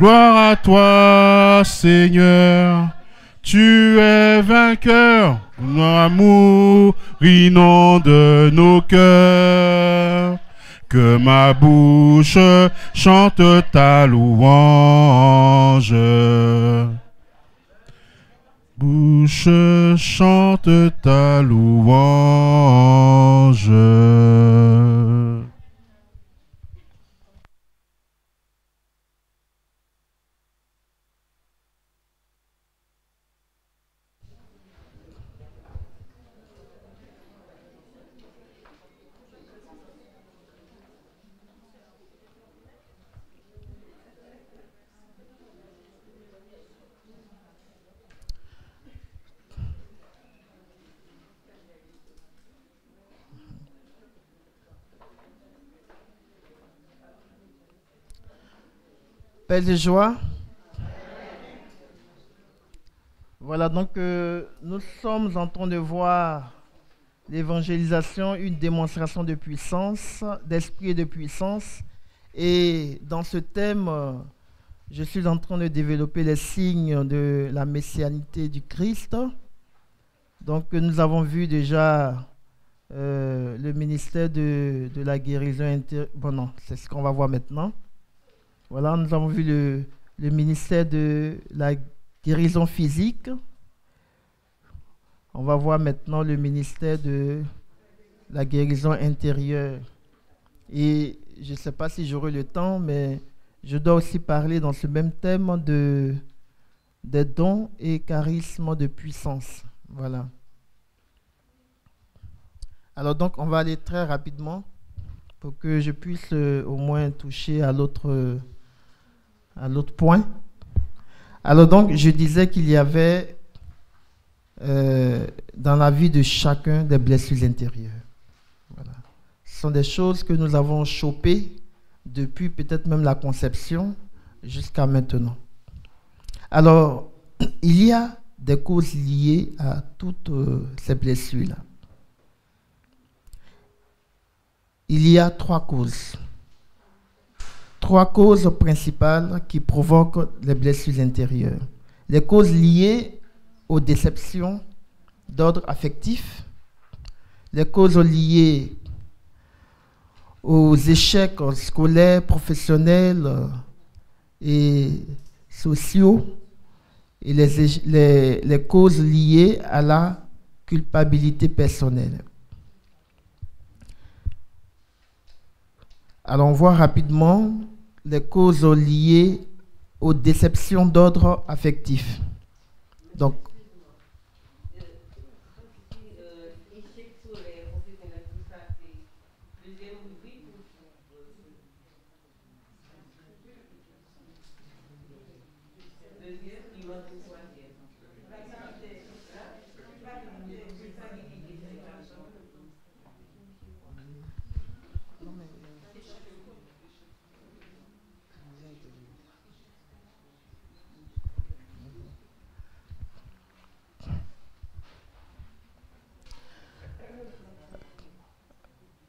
Gloire à toi, Seigneur, tu es vainqueur, amour inonde nos cœurs. Que ma bouche chante ta louange. Bouche chante ta louange. Belle de joie. Voilà, donc nous sommes en train de voir l'évangélisation, une démonstration de puissance, d'esprit et de puissance. Et dans ce thème, je suis en train de développer les signes de la messianité du Christ. Donc nous avons vu déjà le ministère de la guérison intérieure. Bon non, c'est ce qu'on va voir maintenant. Voilà, nous avons vu le ministère de la guérison physique. On va voir maintenant le ministère de la guérison intérieure. Et je ne sais pas si j'aurai le temps, mais je dois aussi parler dans ce même thème des dons et charismes de puissance. Voilà. Alors donc, on va aller très rapidement pour que je puisse au moins toucher à l'autre point. Alors donc, je disais qu'il y avait dans la vie de chacun des blessures intérieures. Voilà. Ce sont des choses que nous avons chopées depuis peut-être même la conception jusqu'à maintenant. Alors, il y a des causes liées à toutes ces blessures-là. Il y a trois causes. Trois causes principales qui provoquent les blessures intérieures. Les causes liées aux déceptions d'ordre affectif, les causes liées aux échecs scolaires, professionnels et sociaux, et les causes liées à la culpabilité personnelle. Alors, on voit rapidement les causes liées aux déceptions d'ordre affectif. Donc,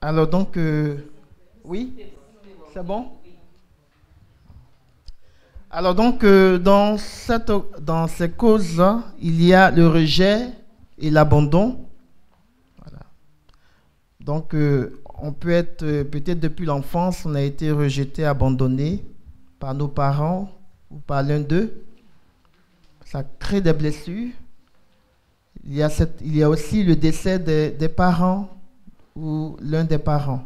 alors donc, oui, c'est bon? Alors donc, dans ces causes, il y a le rejet et l'abandon. Voilà. Donc, on peut être, peut-être depuis l'enfance, on a été rejeté, abandonné par nos parents ou par l'un d'eux. Ça crée des blessures. Il y a aussi le décès des parents ou l'un des parents.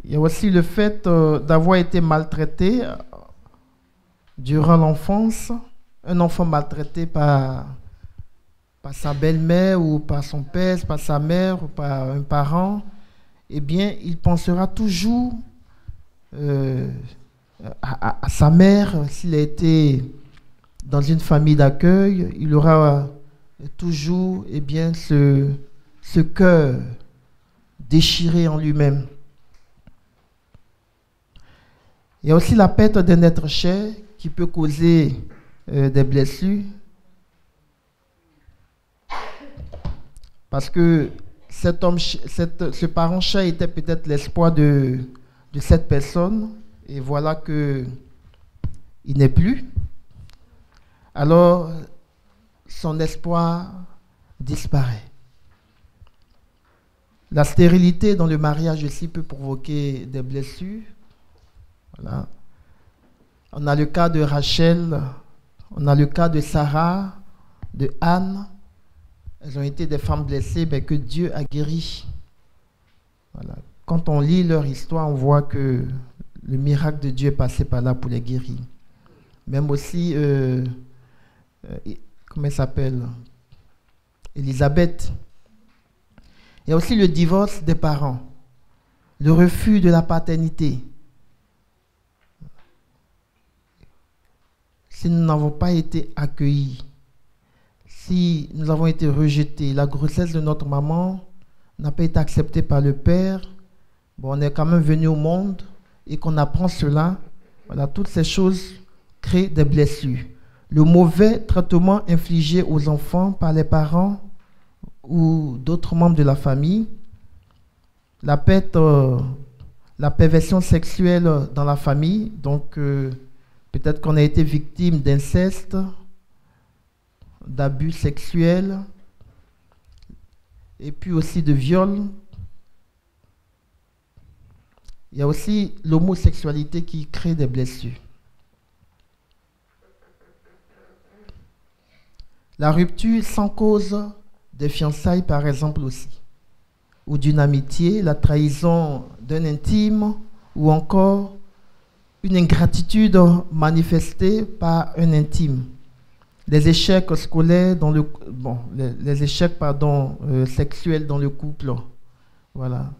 Il y a aussi le fait d'avoir été maltraité durant l'enfance. Un enfant maltraité par sa belle-mère ou par son père, par sa mère ou par un parent, eh bien, il pensera toujours à sa mère. S'il a été dans une famille d'accueil, il aura toujours eh bien, ce cœur déchiré en lui-même. Il y a aussi la perte d'un être cher qui peut causer des blessures. Parce que ce parent cher était peut-être l'espoir de cette personne et voilà que il n'est plus, alors son espoir disparaît. La stérilité dans le mariage aussi peut provoquer des blessures. Voilà. On a le cas de Rachel, on a le cas de Sarah, de Anne. Elles ont été des femmes blessées, mais que Dieu a guéri. Voilà. Quand on lit leur histoire, on voit que le miracle de Dieu est passé par là pour les guérir. Même aussi, comment elle s'appelle? Élisabeth. Il y a aussi le divorce des parents, le refus de la paternité. Si nous n'avons pas été accueillis, si nous avons été rejetés, la grossesse de notre maman n'a pas été acceptée par le père, bon, on est quand même venu au monde et qu'on apprend cela, voilà, toutes ces choses créent des blessures. Le mauvais traitement infligé aux enfants par les parents ou d'autres membres de la famille, la perversion sexuelle dans la famille, donc peut-être qu'on a été victime d'inceste, d'abus sexuels, et puis aussi de viol. Il y a aussi l'homosexualité qui crée des blessures. La rupture sans cause des fiançailles, par exemple, aussi, ou d'une amitié, la trahison d'un intime, ou encore une ingratitude manifestée par un intime. Les échecs scolaires dans le, bon, les échecs sexuels dans le couple, voilà.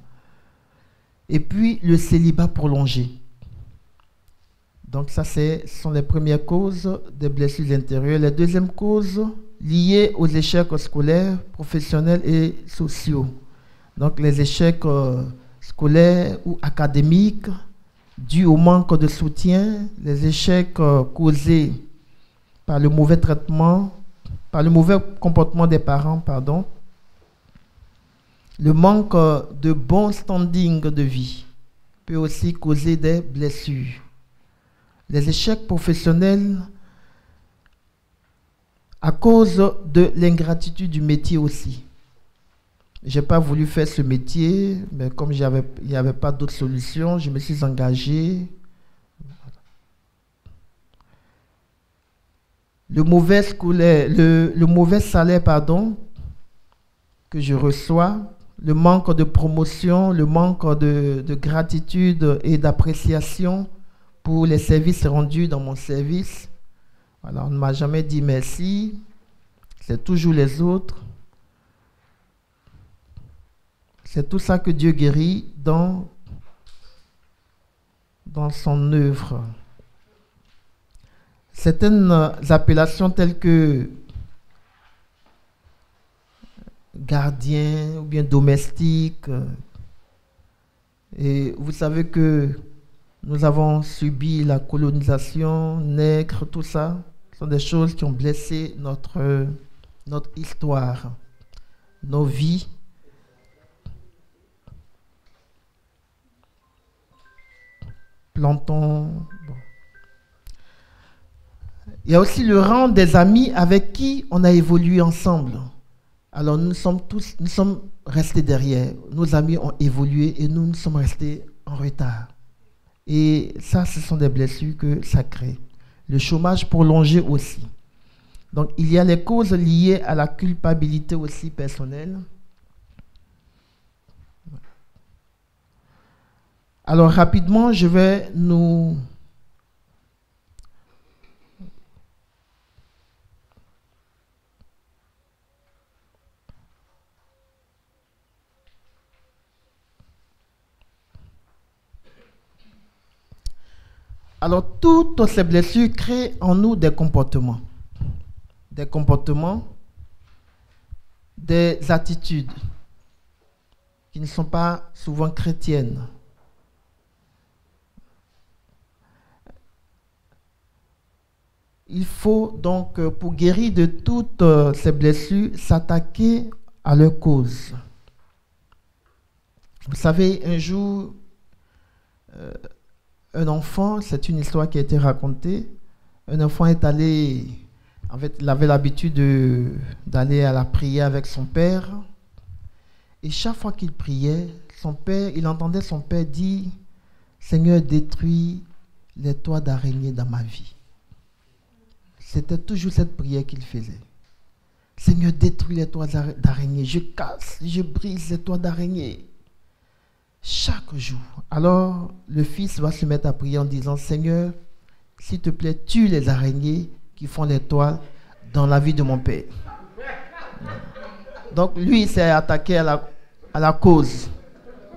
Et puis le célibat prolongé. Donc ça, ce sont les premières causes des blessures intérieures. Les deuxièmes causes liées aux échecs scolaires, professionnels et sociaux. Donc les échecs scolaires ou académiques dus au manque de soutien, les échecs causés par le mauvais traitement, par le mauvais comportement des parents, pardon, le manque de bon standing de vie peut aussi causer des blessures. Les échecs professionnels à cause de l'ingratitude du métier aussi. Je n'ai pas voulu faire ce métier, mais comme il n'y avait pas d'autre solution, je me suis engagé. Le mauvais salaire, que je reçois, le manque de promotion, le manque de gratitude et d'appréciation pour les services rendus dans mon service. Alors, on ne m'a jamais dit merci, c'est toujours les autres. C'est tout ça que Dieu guérit dans son œuvre. Certaines appellations telles que gardien ou bien domestique. Et vous savez que nous avons subi la colonisation, nègre, tout ça. Ce sont des choses qui ont blessé notre histoire, nos vies. Plantons. Bon. Il y a aussi le rang des amis avec qui on a évolué ensemble. Alors nous sommes restés derrière. Nos amis ont évolué et nous sommes restés en retard. Et ça, ce sont des blessures que ça crée. Le chômage prolongé aussi. Donc il y a les causes liées à la culpabilité aussi personnelle. Alors rapidement, je vais nous... Alors, toutes ces blessures créent en nous des comportements, des attitudes qui ne sont pas souvent chrétiennes. Il faut donc, pour guérir de toutes ces blessures, s'attaquer à leur cause. Vous savez, un jour, un enfant, c'est une histoire qui a été racontée, un enfant est allé, en fait, il avait l'habitude d'aller à la prière avec son père. Et chaque fois qu'il priait, il entendait son père dire, Seigneur, détruis les toits d'araignée dans ma vie. C'était toujours cette prière qu'il faisait. Seigneur, détruis les toits d'araignée. Je casse, je brise les toits d'araignée. Chaque jour. Alors, le fils va se mettre à prier en disant, Seigneur, s'il te plaît, tue les araignées qui font les toits dans la vie de mon père. Donc, lui, il s'est attaqué à la cause.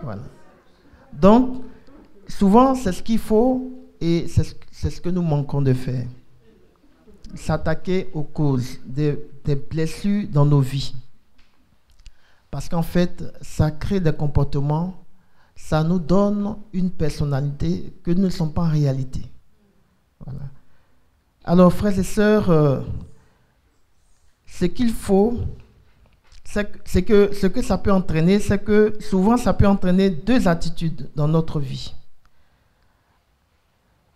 Voilà. Donc, souvent, c'est ce qu'il faut et c'est ce que nous manquons de faire. S'attaquer aux causes des blessures dans nos vies. Parce qu'en fait, ça crée des comportements, ça nous donne une personnalité que nous ne sommes pas en réalité. Voilà. Alors, frères et sœurs, ce qu'il faut, c'est que ce que ça peut entraîner, c'est que souvent ça peut entraîner deux attitudes dans notre vie.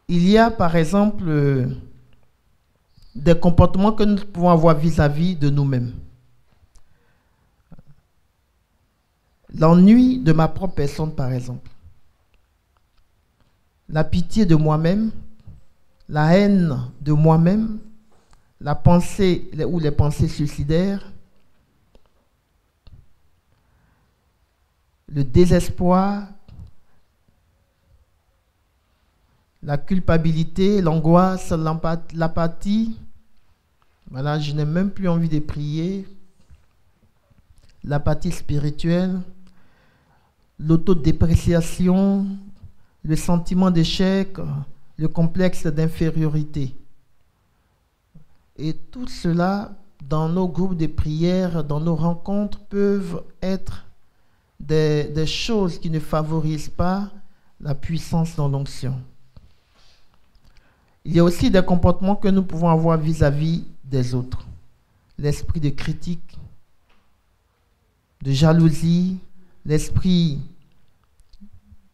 Il y a par exemple des comportements que nous pouvons avoir vis-à-vis de nous-mêmes. L'ennui de ma propre personne, par exemple. La pitié de moi-même, la haine de moi-même, la pensée ou les pensées suicidaires, le désespoir, la culpabilité, l'angoisse, l'apathie. Voilà, je n'ai même plus envie de prier. L'apathie spirituelle, l'autodépréciation, le sentiment d'échec, le complexe d'infériorité. Et tout cela, dans nos groupes de prière, dans nos rencontres, peuvent être des choses qui ne favorisent pas la puissance dans l'onction. Il y a aussi des comportements que nous pouvons avoir vis-à-vis des autres. L'esprit de critique, de jalousie, l'esprit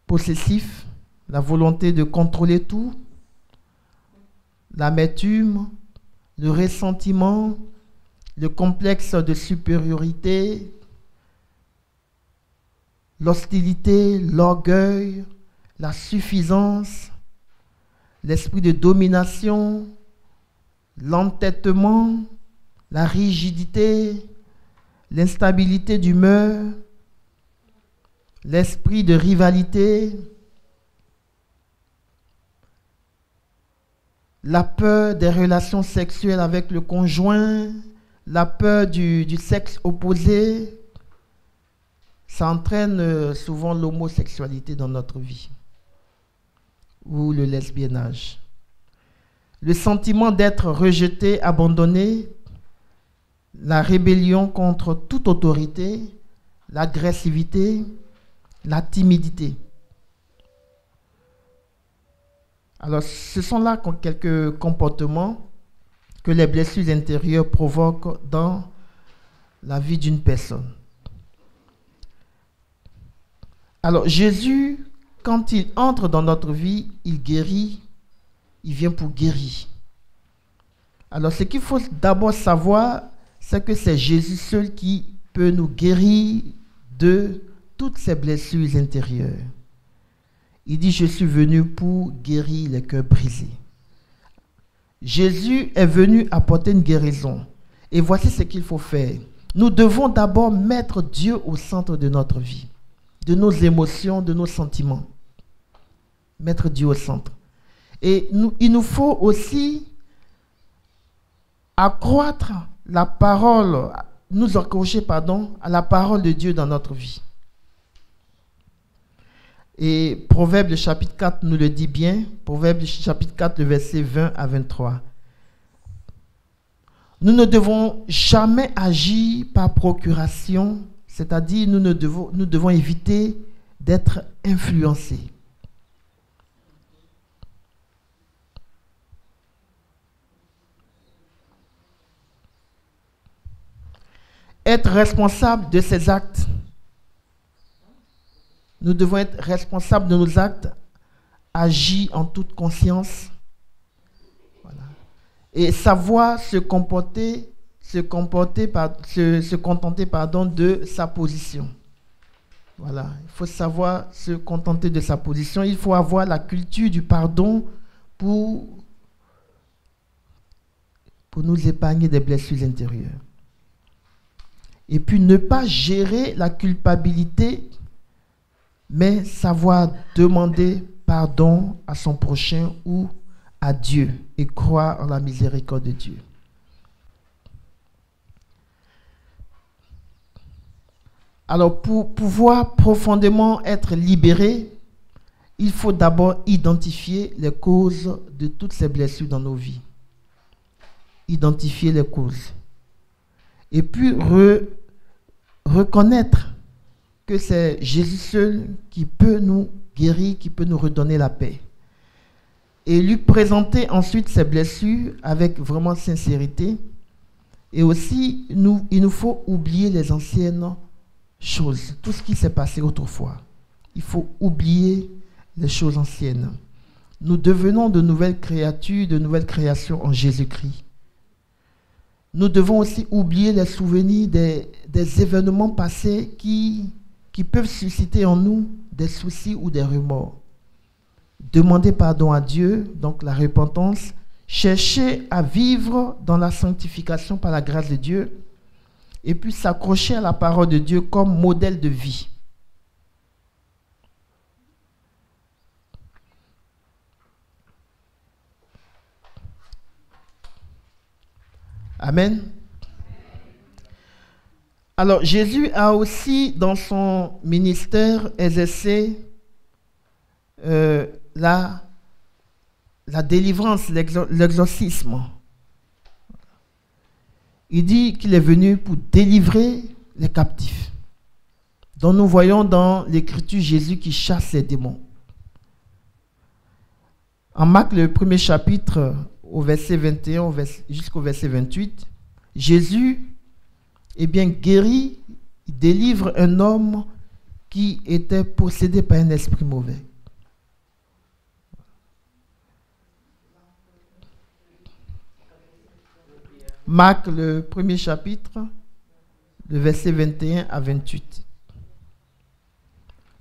possessif, la volonté de contrôler tout, l'amertume, le ressentiment, le complexe de supériorité, l'hostilité, l'orgueil, la suffisance, l'esprit de domination, l'entêtement, la rigidité, l'instabilité d'humeur, l'esprit de rivalité, la peur des relations sexuelles avec le conjoint, la peur du sexe opposé. Ça entraîne souvent l'homosexualité dans notre vie ou le lesbiennage. Le sentiment d'être rejeté, abandonné, la rébellion contre toute autorité, l'agressivité, la timidité. Alors, ce sont là quelques comportements que les blessures intérieures provoquent dans la vie d'une personne. Alors, Jésus, quand il entre dans notre vie, il guérit, il vient pour guérir. Alors, ce qu'il faut d'abord savoir, c'est que c'est Jésus seul qui peut nous guérir de toutes ces blessures intérieures. Il dit, je suis venu pour guérir les cœurs brisés. Jésus est venu apporter une guérison. Et voici ce qu'il faut faire. Nous devons d'abord mettre Dieu au centre de notre vie, de nos émotions, de nos sentiments. Mettre Dieu au centre. Et il nous faut aussi accroître la parole, nous accrocher, à la parole de Dieu dans notre vie. Et Proverbe, le chapitre 4, nous le dit bien. Proverbe, le chapitre 4, le verset 20 à 23. Nous ne devons jamais agir par procuration, c'est-à-dire nous devons éviter d'être influencés. Être responsable de ses actes. Nous devons être responsables de nos actes agit en toute conscience. Voilà. Et savoir se contenter de sa position. Voilà. Il faut savoir se contenter de sa position. Il faut avoir la culture du pardon pour nous épargner des blessures intérieures. Et puis ne pas gérer la culpabilité, mais savoir demander pardon à son prochain ou à Dieu et croire en la miséricorde de Dieu. Alors, pour pouvoir profondément être libéré, il faut d'abord identifier les causes de toutes ces blessures dans nos vies. Identifier les causes. Et puis reconnaître que c'est Jésus seul qui peut nous guérir, qui peut nous redonner la paix. Et lui présenter ensuite ces blessures avec vraiment sincérité. Et aussi, il nous faut oublier les anciennes choses, tout ce qui s'est passé autrefois. Il faut oublier les choses anciennes. Nous devenons de nouvelles créatures, de nouvelles créations en Jésus-Christ. Nous devons aussi oublier les souvenirs des événements passés qui peuvent susciter en nous des soucis ou des remords. Demander pardon à Dieu, donc la repentance, chercher à vivre dans la sanctification par la grâce de Dieu, et puis s'accrocher à la parole de Dieu comme modèle de vie. Amen. Alors, Jésus a aussi, dans son ministère, exercé la délivrance, l'exorcisme. Il dit qu'il est venu pour délivrer les captifs. Donc, nous voyons dans l'Écriture Jésus qui chasse les démons. En Marc, le premier chapitre, au verset 21 jusqu'au verset 28, Jésus guérit, il délivre un homme qui était possédé par un esprit mauvais. Marc, le premier chapitre, le verset 21 à 28.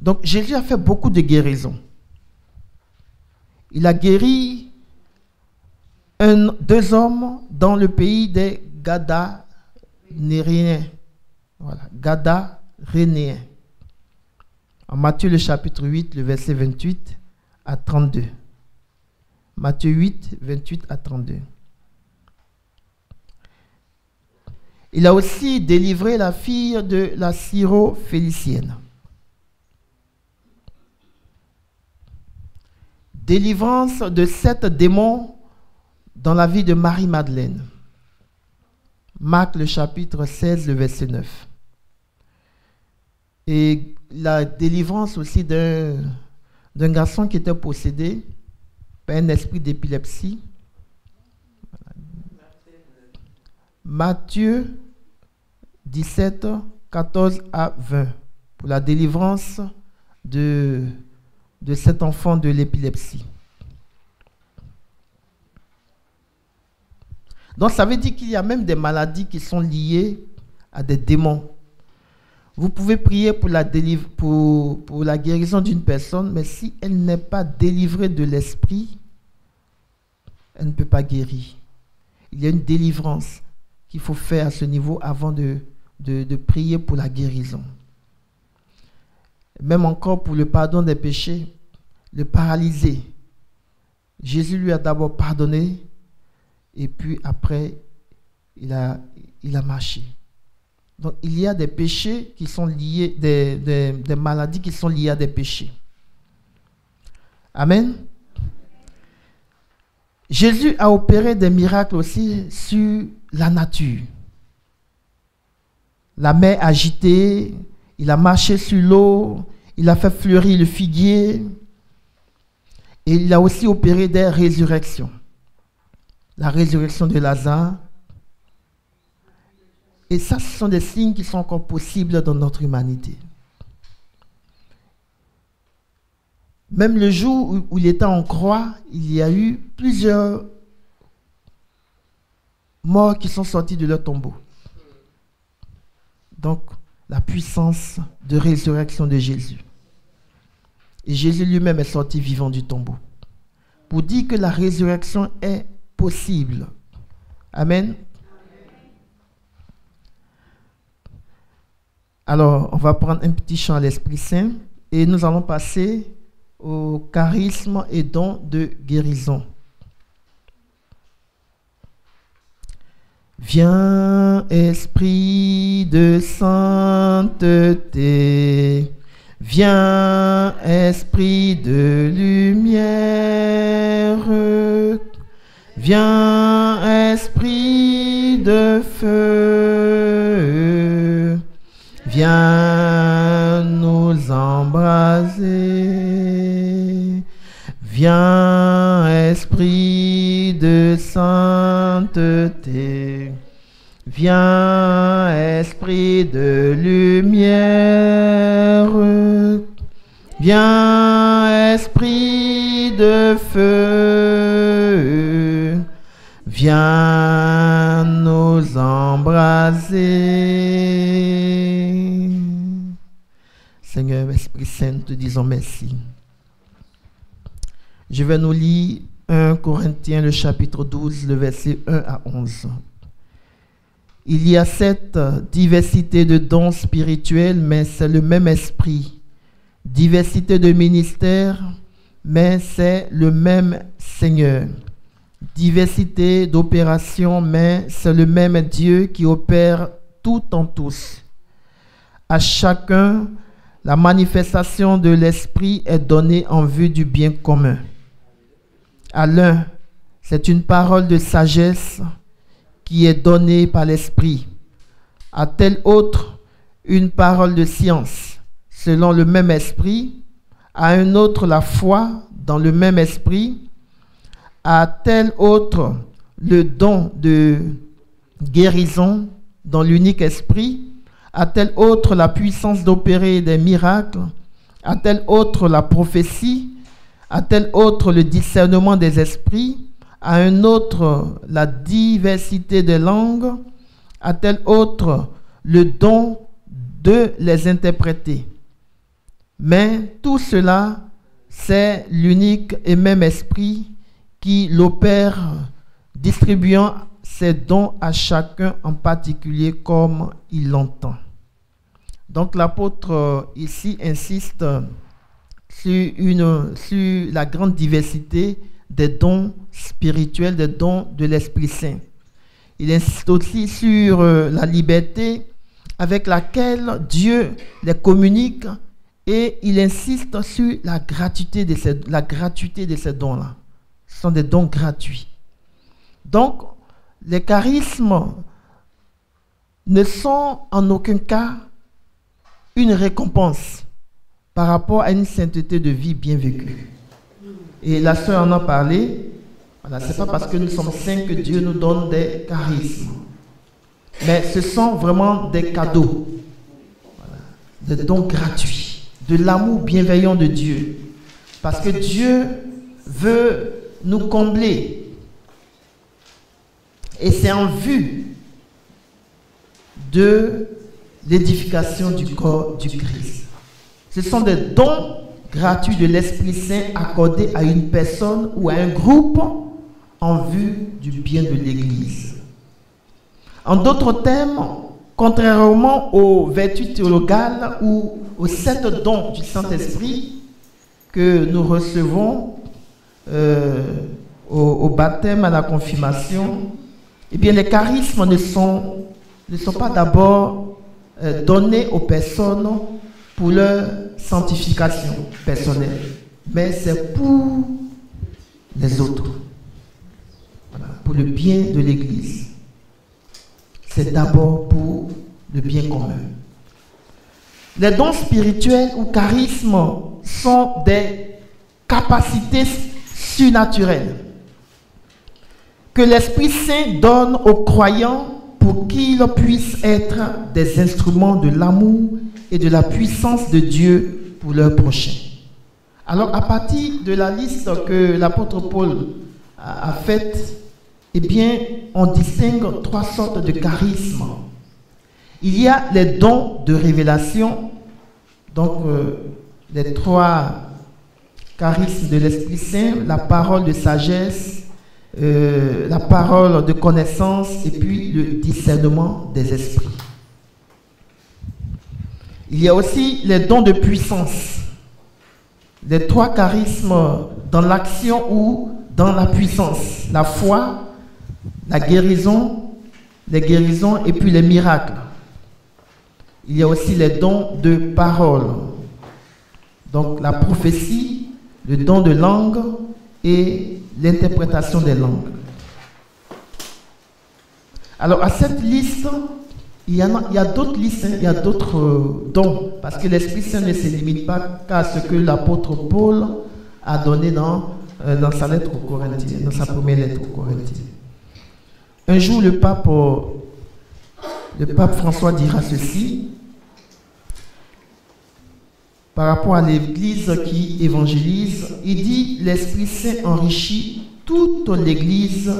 Donc Jésus a fait beaucoup de guérisons. Il a guéri deux hommes dans le pays des Gadarénéens. Voilà, Gadarénéens. En Matthieu le chapitre 8, le verset 28 à 32. Matthieu 8, 28 à 32. Il a aussi délivré la fille de la Syro-Phénicienne. Délivrance de 7 démons dans la vie de Marie-Madeleine. Marc le chapitre 16, le verset 9. Et la délivrance aussi d'un garçon qui était possédé par un esprit d'épilepsie. Matthieu 17, 14 à 20. Pour la délivrance de cet enfant de l'épilepsie. Donc ça veut dire qu'il y a même des maladies qui sont liées à des démons. Vous pouvez prier pour la guérison d'une personne, mais si elle n'est pas délivrée de l'esprit, elle ne peut pas guérir. Il y a une délivrance qu'il faut faire à ce niveau avant de prier pour la guérison. Même encore pour le pardon des péchés, le paralysé. Jésus lui a d'abord pardonné et puis après, il a marché. Donc il y a des péchés qui sont liés, des maladies qui sont liées à des péchés. Amen. Jésus a opéré des miracles aussi sur la nature. La mer agitée, il a marché sur l'eau, il a fait fleurir le figuier et il a aussi opéré des résurrections. La résurrection de Lazare. Et ça, ce sont des signes qui sont encore possibles dans notre humanité. Même le jour où il était en croix, il y a eu plusieurs morts qui sont sortis de leur tombeau. Donc, la puissance de résurrection de Jésus. Et Jésus lui-même est sorti vivant du tombeau. Pour dire que la résurrection est possible. Amen. Alors, on va prendre un petit chant à l'Esprit Saint et nous allons passer au charisme et don de guérison. Viens, Esprit de sainteté, viens, Esprit de lumière, viens, Esprit de feu, viens nous embraser, viens, Esprit de sainteté, viens, Esprit de lumière, viens, Esprit de feu, viens nous embraser. Seigneur, Esprit Saint, nous te disons merci. Je vais nous lire 1 Corinthiens, le chapitre 12, le verset 1 à 11. Il y a cette diversité de dons spirituels, mais c'est le même esprit. Diversité de ministères, mais c'est le même Seigneur. Diversité d'opérations, mais c'est le même Dieu qui opère tout en tous. À chacun, la manifestation de l'esprit est donnée en vue du bien commun. À l'un, c'est une parole de sagesse qui est donnée par l'esprit. À tel autre, une parole de science, selon le même esprit. À un autre, la foi, dans le même esprit. À tel autre, le don de guérison, dans l'unique esprit. À tel autre, la puissance d'opérer des miracles. À tel autre, la prophétie. À tel autre, le discernement des esprits. À un autre, la diversité des langues. À tel autre, le don de les interpréter. Mais tout cela, c'est l'unique et même esprit qui l'opère, distribuant ses dons à chacun en particulier comme il l'entend. Donc l'apôtre ici insiste sur la grande diversité des dons spirituels, des dons de l'Esprit Saint. Il insiste aussi sur la liberté avec laquelle Dieu les communique et il insiste sur la gratuité de ces dons-là. Ce sont des dons gratuits. Donc, les charismes ne sont en aucun cas une récompense par rapport à une sainteté de vie bien vécue. Et la sœur en a parlé. Voilà, ce n'est pas parce que nous sommes saints que Dieu nous donne des charismes. Mais ce sont vraiment des cadeaux. Voilà, des dons gratuits. De l'amour bienveillant de Dieu. Parce que Dieu veut nous combler. Et c'est en vue de l'édification du corps du Christ. Ce sont des dons gratuits de l'Esprit Saint accordés à une personne ou à un groupe en vue du bien de l'Église. En d'autres termes, contrairement aux vertus théologales ou aux 7 dons du Saint-Esprit que nous recevons au baptême, à la confirmation, eh bien les charismes ne sont pas d'abord donnés aux personnes pour leur sanctification personnelle, mais c'est pour les autres, voilà, pour le bien de l'Église. C'est d'abord pour le bien commun. Les dons spirituels ou charismes sont des capacités surnaturelles que l'Esprit Saint donne aux croyants pour qu'ils puissent être des instruments de l'amour et de la puissance de Dieu pour leur prochain. Alors, à partir de la liste que l'apôtre Paul a faite, eh bien, on distingue 3 sortes de charismes. Il y a les dons de révélation, donc les 3 charismes de l'Esprit Saint, la parole de sagesse, la parole de connaissance et puis le discernement des esprits. Il y a aussi les dons de puissance. Les 3 charismes dans l'action ou dans la puissance. La foi, la guérison, les guérisons et puis les miracles. Il y a aussi les dons de parole. Donc la prophétie, le don de langue et l'interprétation des langues. Alors à cette liste, il y a d'autres listes, il y a d'autres dons, parce que l'Esprit Saint ne se limite pas qu'à ce que l'apôtre Paul a donné dans sa lettre aux Corinthiens, dans sa première lettre aux Corinthiens. Un jour, le pape François dira ceci par rapport à l'Église qui évangélise. Il dit: l'Esprit Saint enrichit toute l'Église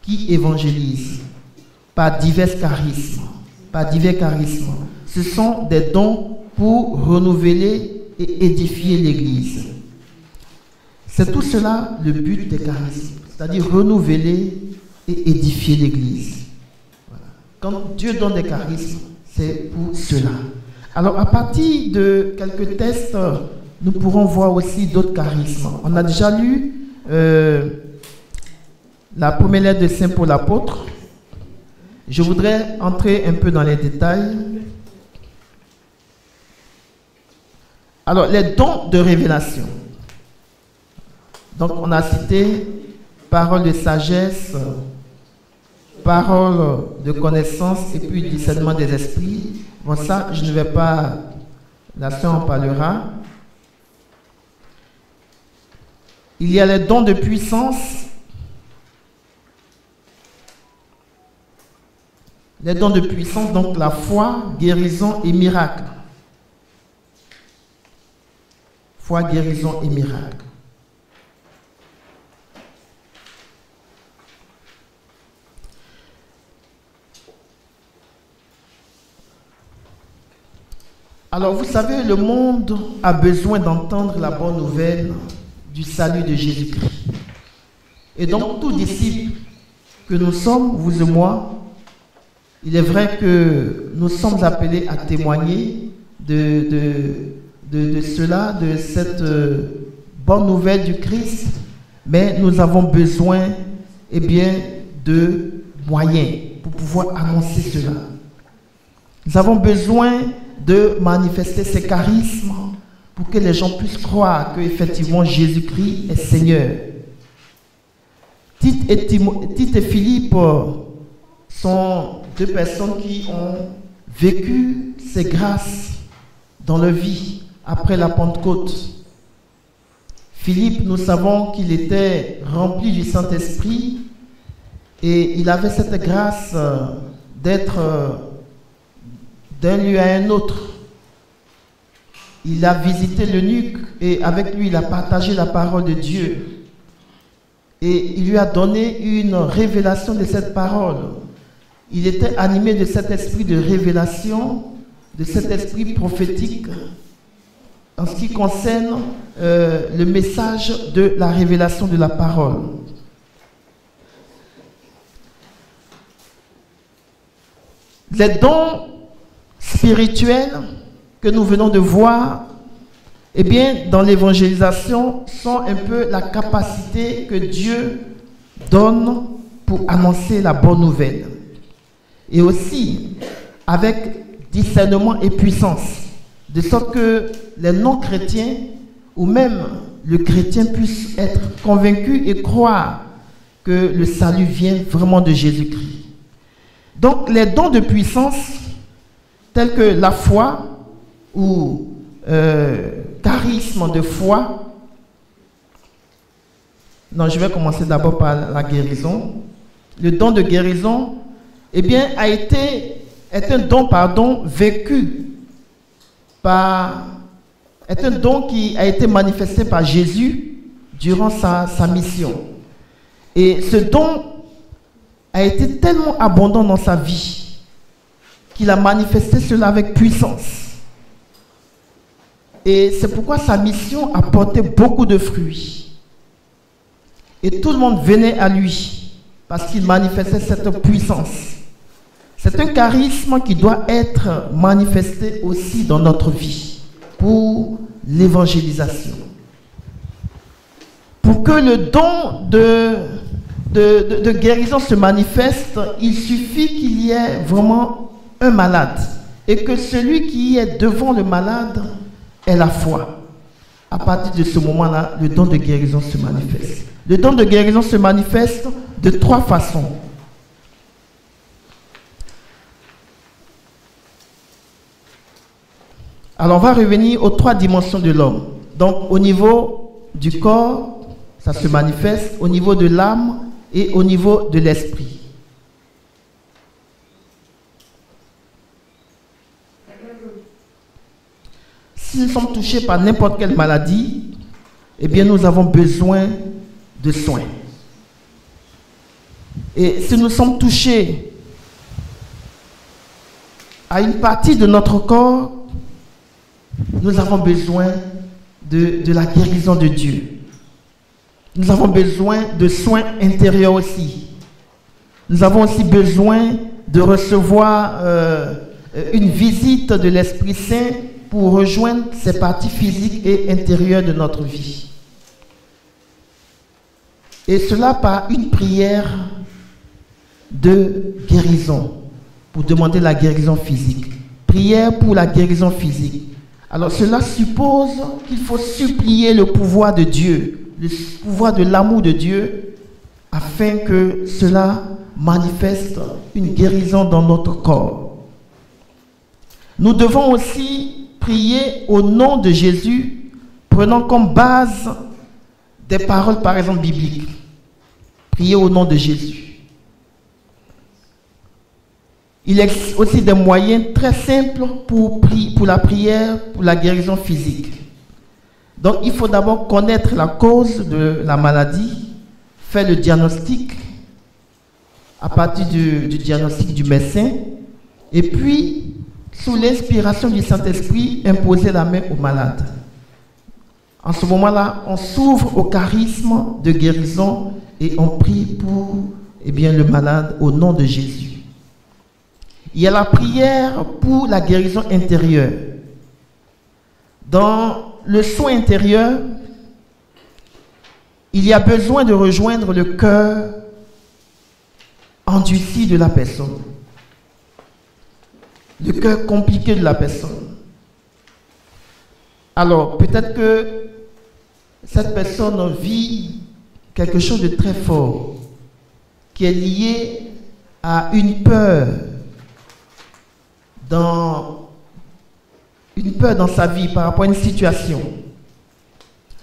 qui évangélise par divers charismes. Ce sont des dons pour renouveler et édifier l'Église. C'est tout cela le but des charismes, c'est-à-dire renouveler et édifier l'Église. Voilà. Quand Dieu donne des charismes, c'est pour cela. Alors à partir de quelques tests, nous pourrons voir aussi d'autres charismes. On a déjà lu la première lettre de Saint Paul l'apôtre. Je voudrais entrer un peu dans les détails. Alors, les dons de révélation. Donc, on a cité parole de sagesse, parole de connaissance et puis discernement des esprits. Bon, ça, je ne vais pas... La sœur en parlera. Il y a les dons de puissance. Les dons de puissance, donc la foi, guérison et miracle. Foi, guérison et miracle. Alors vous savez, le monde a besoin d'entendre la bonne nouvelle du salut de Jésus-Christ. Et donc tout disciple que nous sommes, vous et moi, il est vrai que nous sommes appelés à témoigner de cela, de cette bonne nouvelle du Christ, mais nous avons besoin, eh bien, de moyens pour pouvoir annoncer cela. Nous avons besoin de manifester ces charismes pour que les gens puissent croire qu'effectivement Jésus-Christ est Seigneur. Tite et Philippe sont 2 personnes qui ont vécu ces grâces dans leur vie après la Pentecôte. Philippe, nous savons qu'il était rempli du Saint-Esprit et il avait cette grâce d'être d'un lieu à un autre. Il a visité l'eunuque et avec lui il a partagé la parole de Dieu. Et il lui a donné une révélation de cette parole. Il était animé de cet esprit de révélation, de cet esprit prophétique en ce qui concerne le message de la révélation de la parole. Les dons spirituels que nous venons de voir, eh bien, dans l'évangélisation, sont un peu la capacité que Dieu donne pour annoncer la bonne nouvelle. Et aussi avec discernement et puissance, de sorte que les non-chrétiens ou même le chrétien puisse être convaincu et croire que le salut vient vraiment de Jésus-Christ. Donc les dons de puissance tels que la foi ou charisme de foi. Non, je vais commencer d'abord par la guérison. Le don de guérison, eh bien, est un don, vécu par est un don qui a été manifesté par Jésus durant sa mission. Et ce don a été tellement abondant dans sa vie qu'il a manifesté cela avec puissance. Et c'est pourquoi sa mission a porté beaucoup de fruits. Et tout le monde venait à lui parce qu'il manifestait cette puissance. C'est un charisme qui doit être manifesté aussi dans notre vie pour l'évangélisation. Pour que le don de guérison se manifeste, il suffit qu'il y ait vraiment un malade et que celui qui est devant le malade ait la foi. À partir de ce moment-là, le don de guérison se manifeste. Le don de guérison se manifeste de 3 façons. Alors, on va revenir aux 3 dimensions de l'homme. Donc, au niveau du corps, ça se manifeste, au niveau de l'âme et au niveau de l'esprit. Si nous sommes touchés par n'importe quelle maladie, eh bien, nous avons besoin de soins. Et si nous sommes touchés à une partie de notre corps, nous avons besoin de la guérison de Dieu. Nous avons besoin de soins intérieurs aussi. Nous avons aussi besoin de recevoir une visite de l'Esprit Saint pour rejoindre ces parties physiques et intérieures de notre vie. Et cela par une prière de guérison, pour demander la guérison physique. Prière pour la guérison physique. Alors cela suppose qu'il faut supplier le pouvoir de Dieu, le pouvoir de l'amour de Dieu, afin que cela manifeste une guérison dans notre corps. Nous devons aussi prier au nom de Jésus, prenant comme base des paroles, par exemple, bibliques. Prier au nom de Jésus. Il existe aussi des moyens très simples pour la prière, pour la guérison physique. Donc, il faut d'abord connaître la cause de la maladie, faire le diagnostic à partir du diagnostic du médecin, et puis, sous l'inspiration du Saint-Esprit, imposer la main au malade. En ce moment-là, on s'ouvre au charisme de guérison et on prie pour le malade au nom de Jésus. Il y a la prière pour la guérison intérieure. Dans le soin intérieur, il y a besoin de rejoindre le cœur endurci de la personne. Le cœur compliqué de la personne. Alors, peut-être que cette personne vit quelque chose de très fort qui est lié à une peur dans sa vie par rapport à une situation.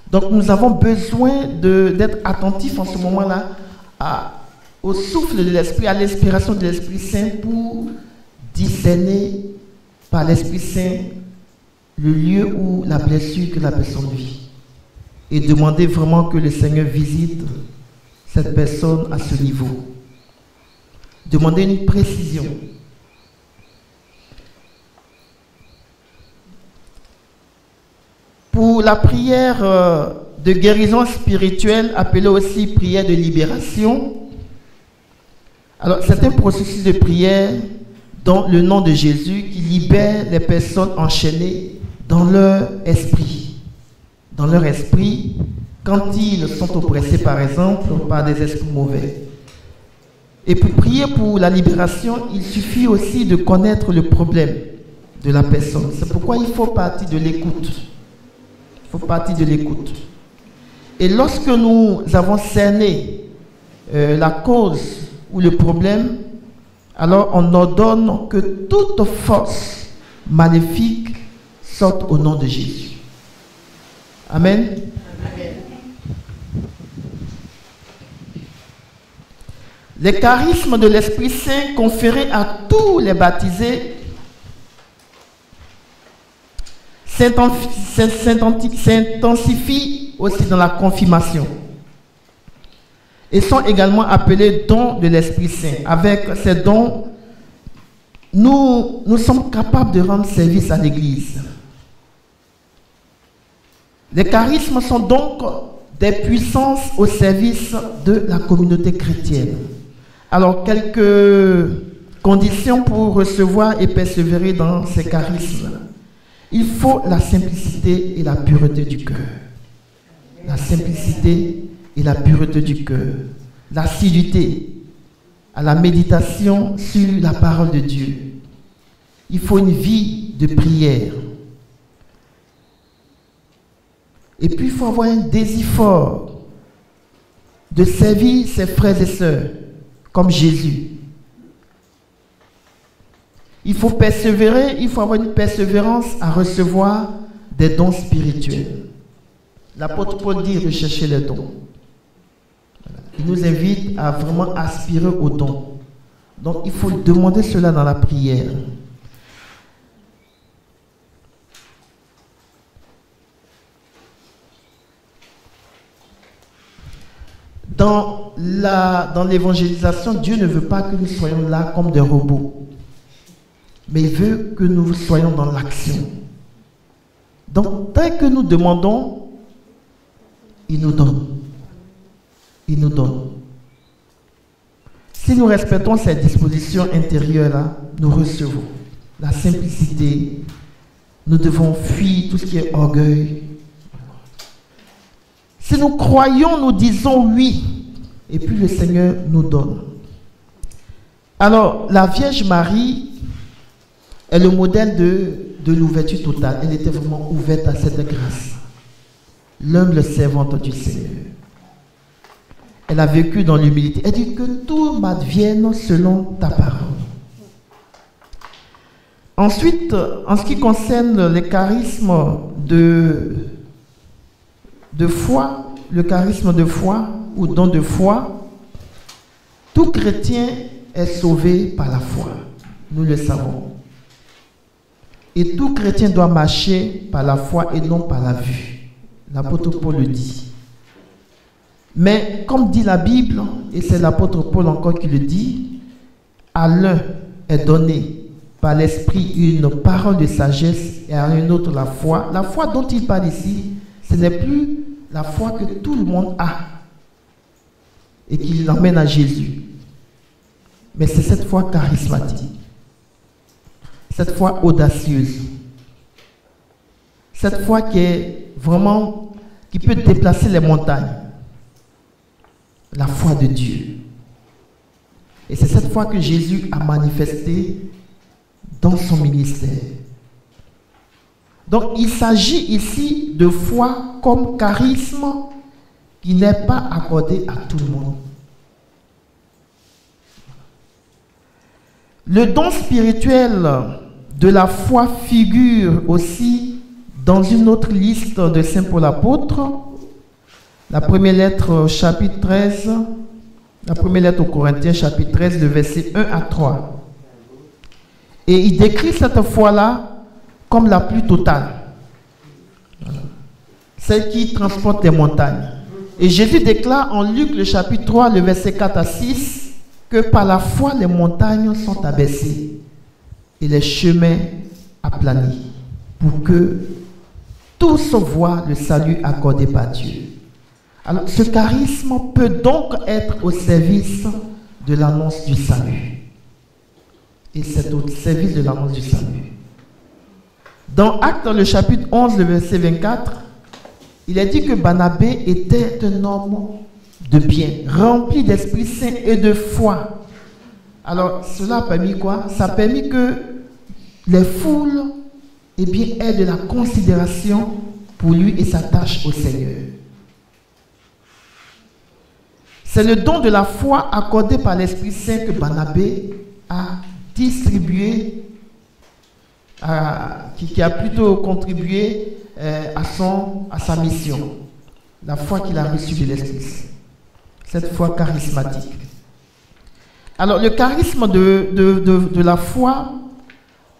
Donc nous avons besoin d'être attentifs en ce moment-là au souffle de l'Esprit, à l'inspiration de l'Esprit Saint pour discerner par l'Esprit Saint le lieu où la blessure que la personne vit. Et demander vraiment que le Seigneur visite cette personne à ce niveau. Demander une précision. Pour la prière de guérison spirituelle, appelée aussi prière de libération, alors c'est un processus de prière dans le nom de Jésus qui libère les personnes enchaînées dans leur esprit. Dans leur esprit, quand ils sont oppressés, par exemple, par des esprits mauvais. Et pour prier pour la libération, il suffit aussi de connaître le problème de la personne. C'est pourquoi il faut partir de l'écoute. Il faut partir de l'écoute. Et lorsque nous avons cerné la cause ou le problème, alors on ordonne que toute force maléfique sorte au nom de Jésus. Amen. Amen. Les charismes de l'Esprit Saint conférés à tous les baptisés s'intensifient aussi dans la confirmation et sont également appelés dons de l'Esprit Saint. Avec ces dons, nous sommes capables de rendre service à l'Église. Les charismes sont donc des puissances au service de la communauté chrétienne. Alors, quelques conditions pour recevoir et persévérer dans ces charismes. Il faut la simplicité et la pureté du cœur. La simplicité et la pureté du cœur. L'assiduité à la méditation sur la parole de Dieu. Il faut une vie de prière. Et puis, il faut avoir un désir fort de servir ses frères et sœurs, comme Jésus. Il faut persévérer, il faut avoir une persévérance à recevoir des dons spirituels. L'apôtre Paul dit rechercher les dons. Il nous invite à vraiment aspirer aux dons. Donc, il faut demander cela dans la prière. Dans l'évangélisation, Dieu ne veut pas que nous soyons là comme des robots, mais il veut que nous soyons dans l'action. Donc, dès que nous demandons, il nous donne. Il nous donne. Si nous respectons ces dispositions intérieures-là, nous recevons la simplicité. Nous devons fuir tout ce qui est orgueil. Si nous croyons, nous disons oui. Et puis le Seigneur nous donne. Alors, la Vierge Marie est le modèle de l'ouverture totale. Elle était vraiment ouverte à cette grâce. L'humble servante du Seigneur. Elle a vécu dans l'humilité. Elle dit que tout m'advienne selon ta parole. Ensuite, en ce qui concerne les charismes de foi, le charisme de foi ou don de foi, tout chrétien est sauvé par la foi. Nous le savons. Et tout chrétien doit marcher par la foi et non par la vue. L'apôtre Paul le dit. Mais comme dit la Bible, et c'est l'apôtre Paul encore qui le dit, à l'un est donné par l'Esprit une parole de sagesse et à un autre la foi. La foi dont il parle ici, ce n'est plus la foi que tout le monde a et qui l'emmène à Jésus. Mais c'est cette foi charismatique, cette foi audacieuse, cette foi qui est vraiment, qui peut déplacer les montagnes. La foi de Dieu. Et c'est cette foi que Jésus a manifestée dans son ministère. Donc il s'agit ici de foi comme charisme qui n'est pas accordé à tout le monde. Le don spirituel de la foi figure aussi dans une autre liste de Saint Paul apôtre. La première lettre, chapitre 13, la première lettre aux Corinthiens, chapitre 13, le verset 1 à 3. Et il décrit cette foi-là comme la plus totale. Celle qui transporte les montagnes. Et Jésus déclare en Luc, le chapitre 3, le verset 4 à 6, que par la foi, les montagnes sont abaissées et les chemins aplanis, pour que tous voient le salut accordé par Dieu. Alors, ce charisme peut donc être au service de l'annonce du salut. Et c'est au service de l'annonce du salut. Dans Actes, le chapitre 11, le verset 24, il est dit que Barnabé était un homme de bien, rempli d'Esprit Saint et de foi. Alors, cela a permis quoi? Ça a permis que les foules aient de la considération pour lui et sa tâche au Seigneur. C'est le don de la foi accordé par l'Esprit Saint que Barnabé a distribué, qui a plutôt contribué à sa mission. La foi qu'il a reçue de l'Esprit Saint. Cette foi charismatique. Alors, le charisme de la foi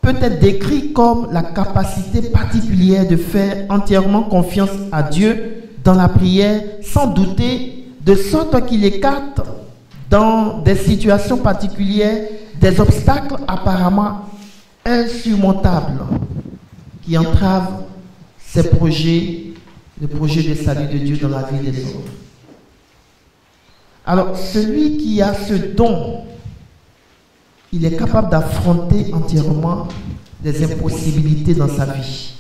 peut être décrit comme la capacité particulière de faire entièrement confiance à Dieu dans la prière, sans douter, de sorte qu'il écarte dans des situations particulières des obstacles apparemment insurmontables qui entravent ces projets, le projet de salut de Dieu dans la vie des hommes. Alors, celui qui a ce don, il est capable d'affronter entièrement les impossibilités dans sa vie,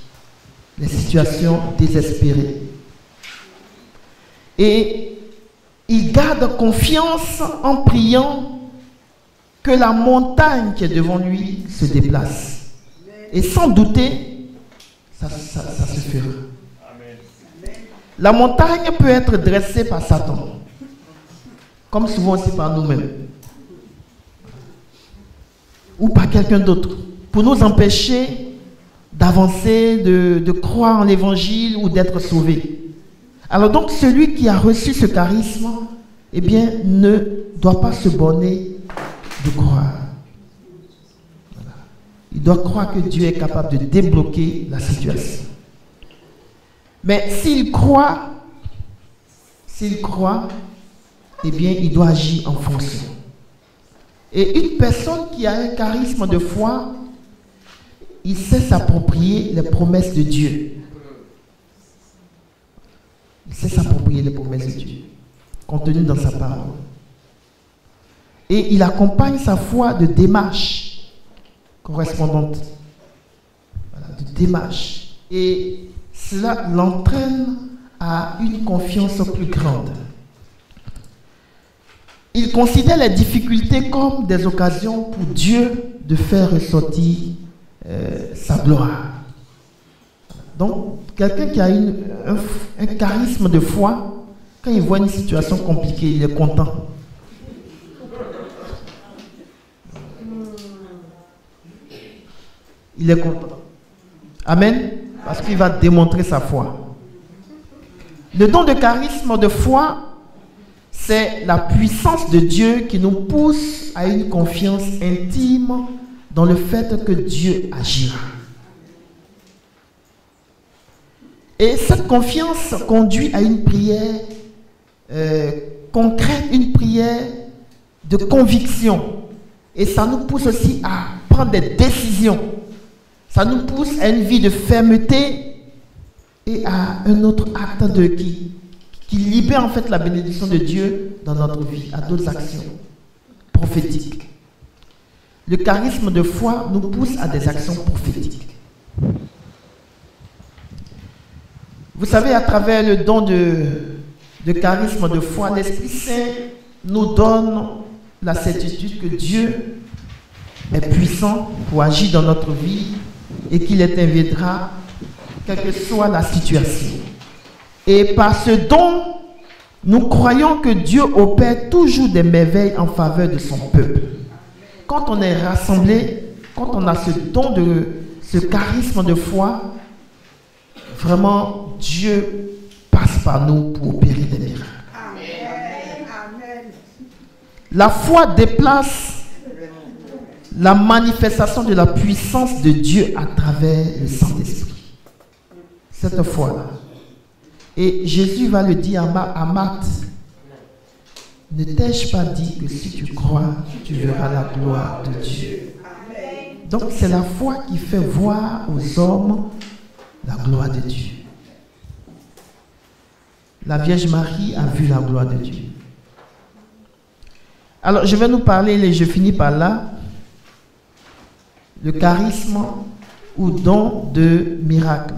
les situations désespérées. Et il garde confiance en priant que la montagne qui est devant lui se déplace. Et sans douter, ça se fera. La montagne peut être dressée par Satan, comme souvent aussi par nous-mêmes, ou par quelqu'un d'autre, pour nous empêcher d'avancer, de croire en l'évangile ou d'être sauvé. Alors donc, celui qui a reçu ce charisme, eh bien, ne doit pas se borner de croire. Voilà. Il doit croire que Dieu est capable de débloquer la situation. Mais s'il croit, eh bien, il doit agir en fonction. Et une personne qui a un charisme de foi, il sait s'approprier les promesses de Dieu. Il sait s'approprier les promesses de Dieu, contenues dans sa parole. Et il accompagne sa foi de démarches correspondantes. Voilà, de démarches. Et cela l'entraîne à une confiance plus grande. Il considère les difficultés comme des occasions pour Dieu de faire ressortir sa gloire. Donc, quelqu'un qui a un charisme de foi, quand il voit une situation compliquée, il est content. Il est content. Amen. Parce qu'il va démontrer sa foi. Le don de charisme de foi, c'est la puissance de Dieu qui nous pousse à une confiance intime dans le fait que Dieu agira. Et cette confiance conduit à une prière concrète, une prière de conviction. Et ça nous pousse aussi à prendre des décisions. Ça nous pousse à une vie de fermeté et à un autre acte qui libère en fait la bénédiction de Dieu dans notre vie, à d'autres actions prophétiques. Le charisme de foi nous pousse à des actions prophétiques. Vous savez, à travers le don de charisme de foi, l'Esprit Saint nous donne la certitude que Dieu est puissant pour agir dans notre vie et qu'il interviendra, quelle que soit la situation. Et par ce don, nous croyons que Dieu opère toujours des merveilles en faveur de son peuple. Quand on est rassemblé, quand on a ce don ce charisme de foi, vraiment, Dieu passe par nous pour opérer des miracles. Amen. La foi déplace la manifestation de la puissance de Dieu à travers le Saint-Esprit. Cette foi-là. Et Jésus va le dire à Marthe. Ne t'ai-je pas dit que si tu crois, tu verras la gloire de Dieu. Donc c'est la foi qui fait voir aux hommes la gloire de Dieu. La Vierge Marie a vu la gloire de Dieu. Alors, je vais nous parler, et je finis par là, le charisme ou don de miracle.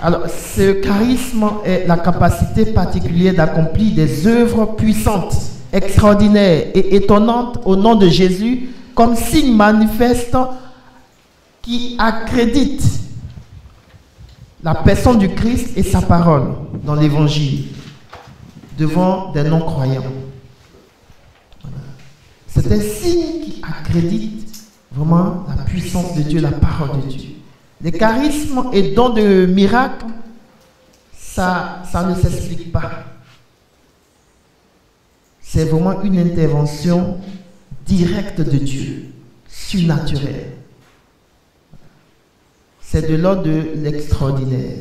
Alors, ce charisme est la capacité particulière d'accomplir des œuvres puissantes, extraordinaires et étonnantes au nom de Jésus, comme signe manifeste qui accrédite la personne du Christ et sa parole dans l'évangile devant des non-croyants. Voilà. C'est un signe qui accrédite vraiment la puissance de Dieu, la parole de Dieu. Les charismes et dons de miracles, ça ne s'explique pas. C'est vraiment une intervention directe de Dieu surnaturel. C'est de l'ordre de l'extraordinaire.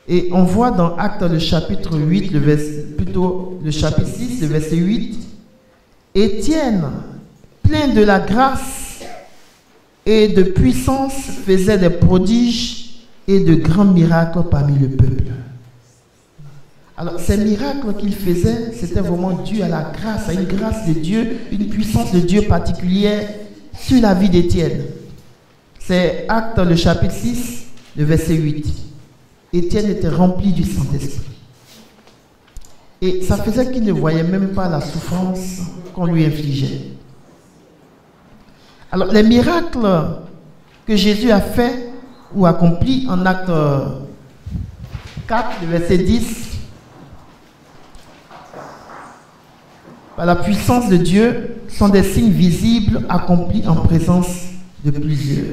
Et on voit dans Actes le chapitre 8, le chapitre 6, le verset 8, Étienne, plein de la grâce et de puissance, faisait des prodiges et de grands miracles parmi le peuple. Alors, ces miracles qu'il faisait, c'était vraiment dû à la grâce, à une grâce de Dieu, une puissance de Dieu particulière sur la vie d'Étienne. C'est Actes le chapitre 6, le verset 8. Étienne était rempli du Saint-Esprit. Et ça faisait qu'il ne voyait même pas la souffrance qu'on lui infligeait. Alors, les miracles que Jésus a fait ou accompli en Acte 4, le verset 10, par la puissance de Dieu, sont des signes visibles accomplis en présence de plusieurs.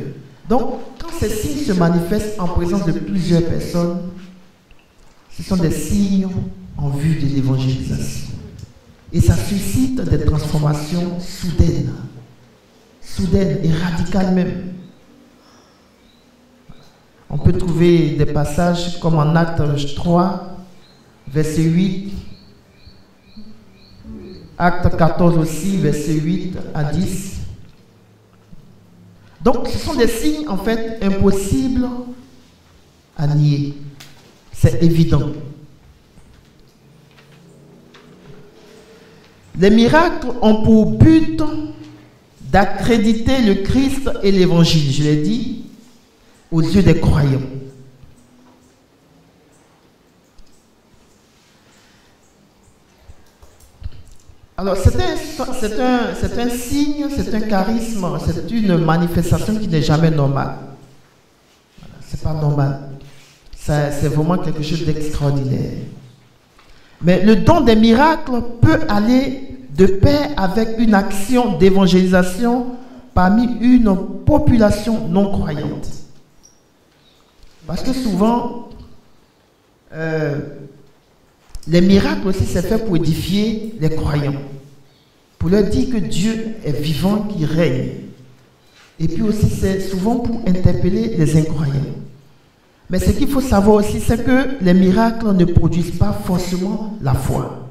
Donc, quand ces signes se manifestent en présence de plusieurs personnes, ce sont des signes en vue de l'évangélisation. Et ça suscite des transformations soudaines et radicales même. On peut trouver des passages comme en Actes 3, verset 8, Acte 14 aussi, verset 8 à 10. Donc, ce sont des signes, en fait, impossibles à nier. C'est évident. Les miracles ont pour but d'accréditer le Christ et l'Évangile, je l'ai dit, aux yeux des croyants. Alors, c'est un signe, c'est un charisme, c'est une manifestation qui n'est jamais normale. C'est pas normal. C'est vraiment quelque chose d'extraordinaire. Mais le don des miracles peut aller de pair avec une action d'évangélisation parmi une population non croyante. Parce que souvent, les miracles aussi, c'est fait pour édifier les croyants. Pour leur dire que Dieu est vivant, qu'il règne. Et puis aussi, c'est souvent pour interpeller les incroyants. Mais ce qu'il faut savoir aussi, c'est que les miracles ne produisent pas forcément la foi.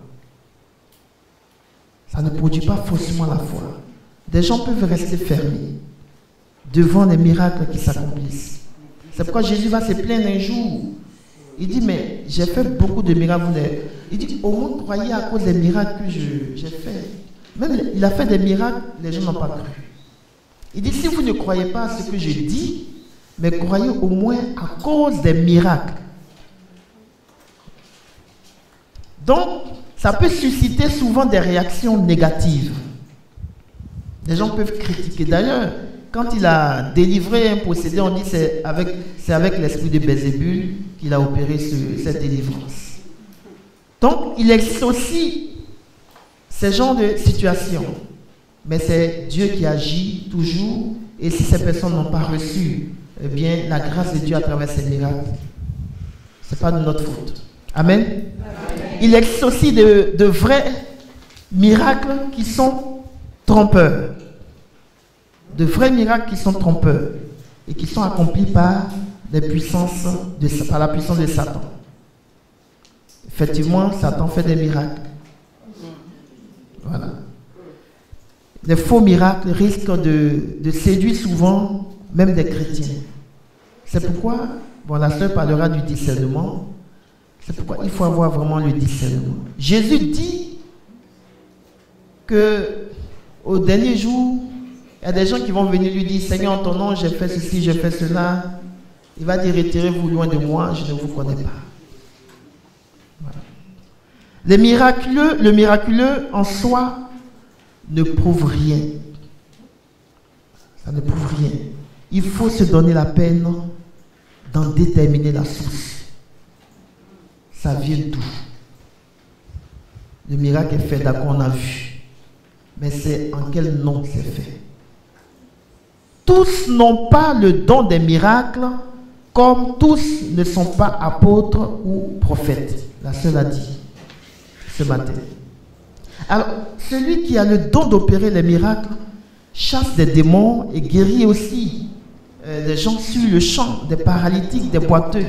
Ça ne produit pas forcément la foi. Des gens peuvent rester fermés devant les miracles qui s'accomplissent. C'est pourquoi Jésus va se plaindre un jour. Il dit, mais j'ai fait beaucoup de miracles. Il dit, au moins croyez à cause des miracles que j'ai fait. Même il a fait des miracles, les gens n'ont pas cru. Il dit, si vous ne croyez pas à ce que je dis, mais croyez au moins à cause des miracles. Donc, ça peut susciter souvent des réactions négatives. Les gens peuvent critiquer. D'ailleurs, quand il a délivré un possédé, on dit c'est avec l'esprit de Bézébul qu'il a opéré cette délivrance. Donc, il existe aussi ce genre de situation. Mais c'est Dieu qui agit toujours. Et si ces personnes n'ont pas reçu, eh bien, la grâce de Dieu à travers ces miracles, ce n'est pas de notre faute. Amen. Amen. Il existe aussi de vrais miracles qui sont trompeurs. De vrais miracles qui sont trompeurs et qui sont accomplis par la puissance de Satan. Effectivement, Satan fait des miracles. Voilà. Les faux miracles risquent de séduire souvent même des chrétiens. C'est pourquoi, la sœur parlera du discernement, c'est pourquoi il faut avoir vraiment le discernement. Jésus dit qu'au dernier jour, il y a des gens qui vont venir lui dire, Seigneur, en ton nom, j'ai fait ceci, j'ai fait cela. Il va dire, retirez-vous loin de moi, je ne vous connais pas. Voilà. Le miraculeux en soi ne prouve rien. Ça ne prouve rien. Il faut se donner la peine d'en déterminer la source. Ça vient d'où? Le miracle est fait, d'accord, on a vu. Mais c'est en quel nom c'est fait? Tous n'ont pas le don des miracles, comme tous ne sont pas apôtres ou prophètes. La sœur a dit ce matin. Alors, celui qui a le don d'opérer les miracles, chasse des démons et guérit aussi des gens sur le champ, des paralytiques, des boiteux.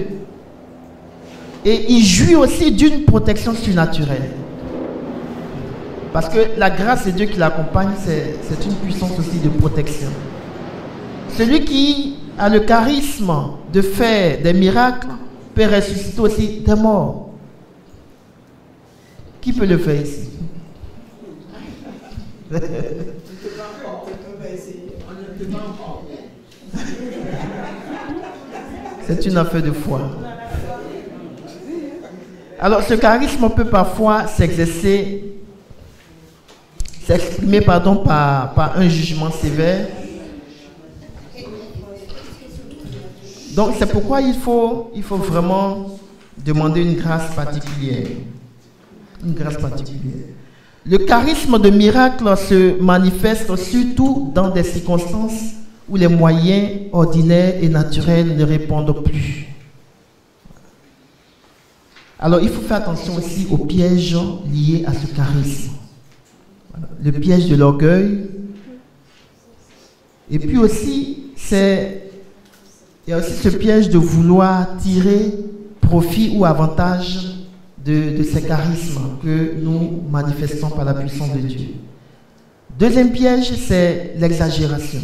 Et il jouit aussi d'une protection surnaturelle. Parce que la grâce de Dieu qui l'accompagne, c'est une puissance aussi de protection. Celui qui a le charisme de faire des miracles peut ressusciter aussi des morts. Qui peut le faire ici? C'est une affaire de foi. Alors ce charisme peut parfois s'exprimer par un jugement sévère. Donc c'est pourquoi il faut vraiment demander une grâce particulière. Une grâce particulière. Le charisme de miracle se manifeste surtout dans des circonstances où les moyens ordinaires et naturels ne répondent plus. Alors il faut faire attention aussi aux pièges liés à ce charisme. Le piège de l'orgueil. Et puis aussi, il y a aussi ce piège de vouloir tirer profit ou avantage de ces charismes que nous manifestons par la puissance de Dieu. Deuxième piège, c'est l'exagération.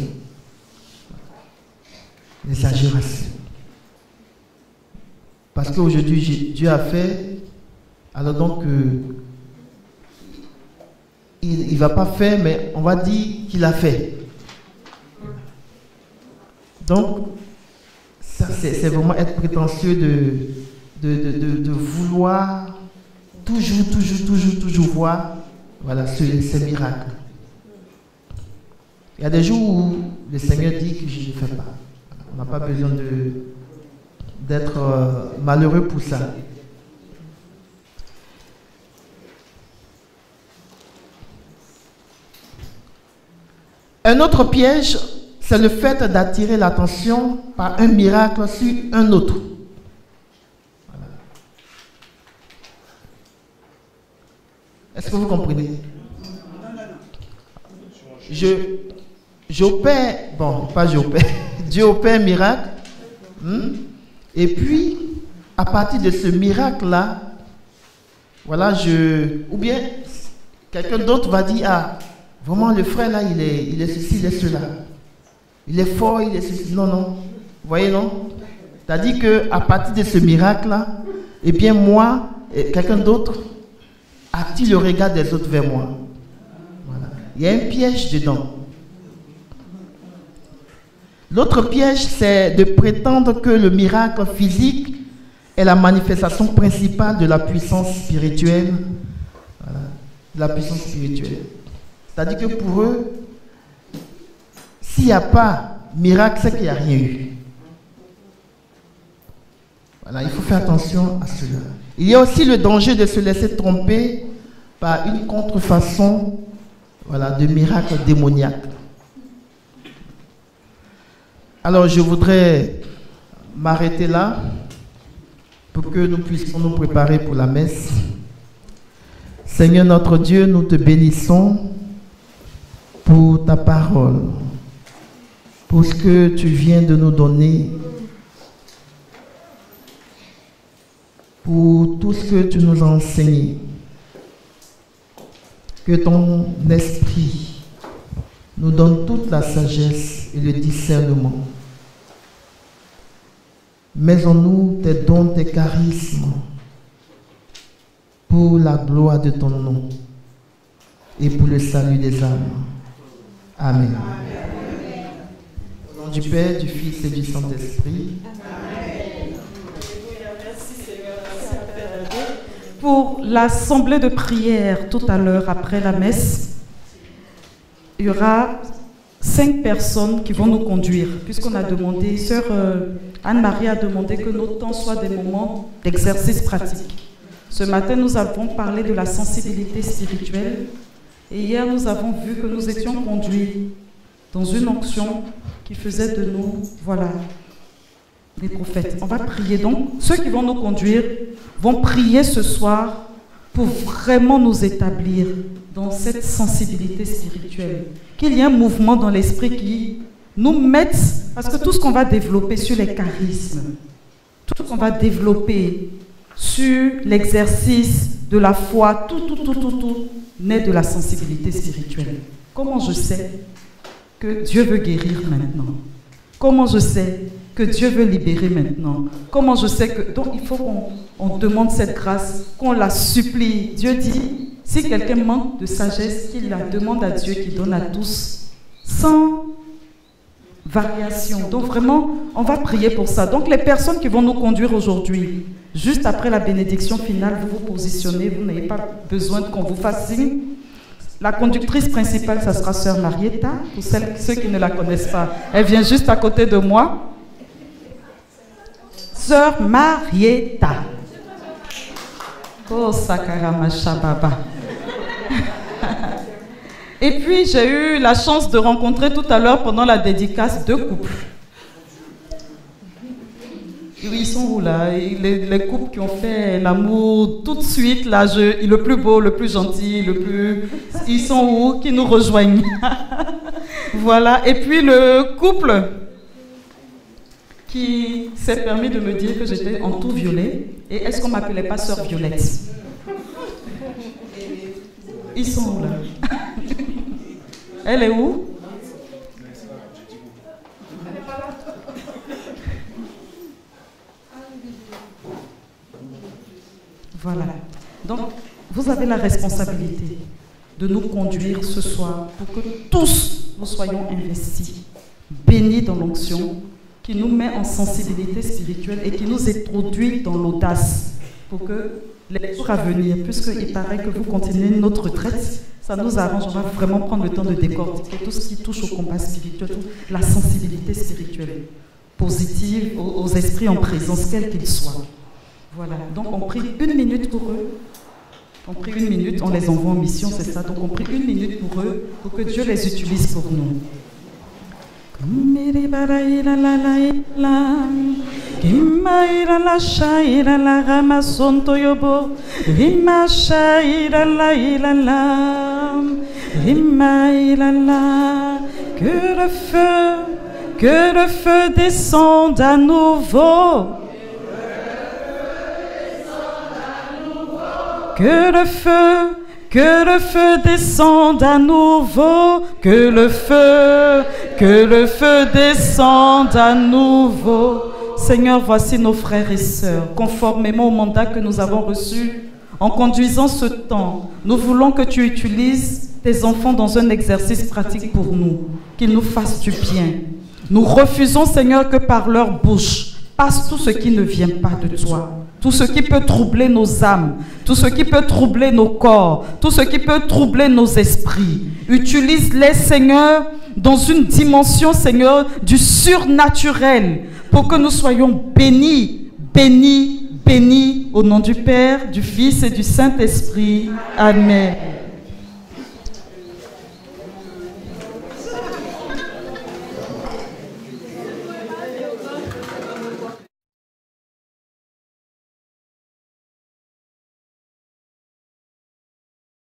L'exagération. Parce qu'aujourd'hui, Dieu a fait, alors donc, il ne va pas faire, mais on va dire qu'il a fait. Donc, ça, c'est vraiment être prétentieux de vouloir toujours voir, voilà, ces miracles. Il y a des jours où le Seigneur dit que je ne fais pas. On n'a pas besoin d'être malheureux pour ça. Un autre piège, c'est le fait d'attirer l'attention par un miracle sur un autre. Voilà. Est-ce que vous comprenez? J'opère, bon, pas j'opère, Dieu opère un miracle. Et puis, à partir de ce miracle-là, voilà, ou bien quelqu'un d'autre va dire, ah, vraiment le frère là, il est ceci, il est cela. Il est fort, il est ceci. Non. Vous voyez, non? C'est-à-dire qu'à partir de ce miracle-là, eh bien moi, quelqu'un d'autre, attire le regard des autres vers moi. Voilà. Il y a un piège dedans. L'autre piège, c'est de prétendre que le miracle physique est la manifestation principale de la puissance spirituelle. Voilà, de la puissance spirituelle. C'est-à-dire que pour eux, s'il n'y a pas miracle, c'est qu'il n'y a rien eu. Voilà, il faut faire attention à cela. Il y a aussi le danger de se laisser tromper par une contrefaçon, voilà, de miracle démoniaque. Alors, je voudrais m'arrêter là pour que nous puissions nous préparer pour la messe. Seigneur notre Dieu, nous te bénissons pour ta parole, pour ce que tu viens de nous donner, pour tout ce que tu nous as enseigné. Que ton esprit nous donne toute la sagesse et le discernement. Mets en nous tes dons, tes charismes, pour la gloire de ton nom et pour le salut des âmes. Amen. Au nom du Père, du Fils et du Saint-Esprit. Amen. Merci Seigneur, pour l'assemblée de prière tout à l'heure après la messe. Il y aura 5 personnes qui vont nous conduire, puisqu'on a demandé, Sœur Anne-Marie a demandé que nos temps soient des moments d'exercice pratique. Ce matin, nous avons parlé de la sensibilité spirituelle, et hier, nous avons vu que nous étions conduits dans une onction qui faisait de nous, voilà, des prophètes. On va prier donc. Ceux qui vont nous conduire vont prier ce soir pour vraiment nous établir dans cette sensibilité spirituelle, qu'il y ait un mouvement dans l'esprit qui nous mette, parce que tout ce qu'on va développer sur les charismes, tout ce qu'on va développer sur l'exercice de la foi, tout naît de la sensibilité spirituelle. Comment je sais que Dieu veut guérir maintenant? Comment je sais que Dieu veut libérer maintenant? Comment je sais que... Donc il faut qu'on demande cette grâce, qu'on la supplie. Dieu dit, si quelqu'un manque de sagesse, qu'il la demande à Dieu qui donne à tous, sans variation. Donc vraiment, on va prier pour ça. Donc les personnes qui vont nous conduire aujourd'hui, juste après la bénédiction finale, vous vous positionnez, vous n'avez pas besoin qu'on vous fasse signe. La conductrice principale, ça sera Sœur Marietta. Pour ceux qui ne la connaissent pas, elle vient juste à côté de moi. Sœur Marietta. Oh, Sakarama Shababa. Et puis, j'ai eu la chance de rencontrer tout à l'heure, pendant la dédicace, 2 couples. Ils sont où là? Les couples qui ont fait l'amour tout de suite, là, le plus beau, le plus gentil, ils sont où? Qui nous rejoignent. Voilà. Et puis le couple qui s'est permis de me dire que j'étais en tout violet. Et est-ce qu'on ne m'appelait pas Sœur Violette? Ils sont où là? Elle est où? Voilà. Donc, vous avez la responsabilité de nous conduire ce soir pour que tous nous soyons investis, bénis dans l'onction, qui nous met en sensibilité spirituelle et qui nous introduit dans l'audace pour que les jours à venir, puisqu'il paraît que vous continuez notre retraite, ça nous arrange, on va vraiment prendre le temps de décortiquer tout ce qui touche au combat spirituel, la sensibilité spirituelle positive aux esprits en présence, quels qu'ils soient. Voilà, donc on prie 1 minute pour eux. On prie 1 minute, on les envoie en mission, c'est ça. Donc on prie 1 minute pour eux, pour que Dieu les utilise pour nous. Que le feu descende à nouveau. Que le feu descende à nouveau, que le feu descende à nouveau. Seigneur, voici nos frères et sœurs, conformément au mandat que nous avons reçu, en conduisant ce temps, nous voulons que tu utilises tes enfants dans un exercice pratique pour nous, qu'ils nous fassent du bien. Nous refusons, Seigneur, que par leur bouche passe tout ce qui ne vient pas de toi. Tout ce qui peut troubler nos âmes, tout ce qui peut troubler nos corps, tout ce qui peut troubler nos esprits. Utilise-les, Seigneur, dans une dimension, Seigneur, du surnaturel, pour que nous soyons bénis, bénis, bénis, au nom du Père, du Fils et du Saint-Esprit. Amen.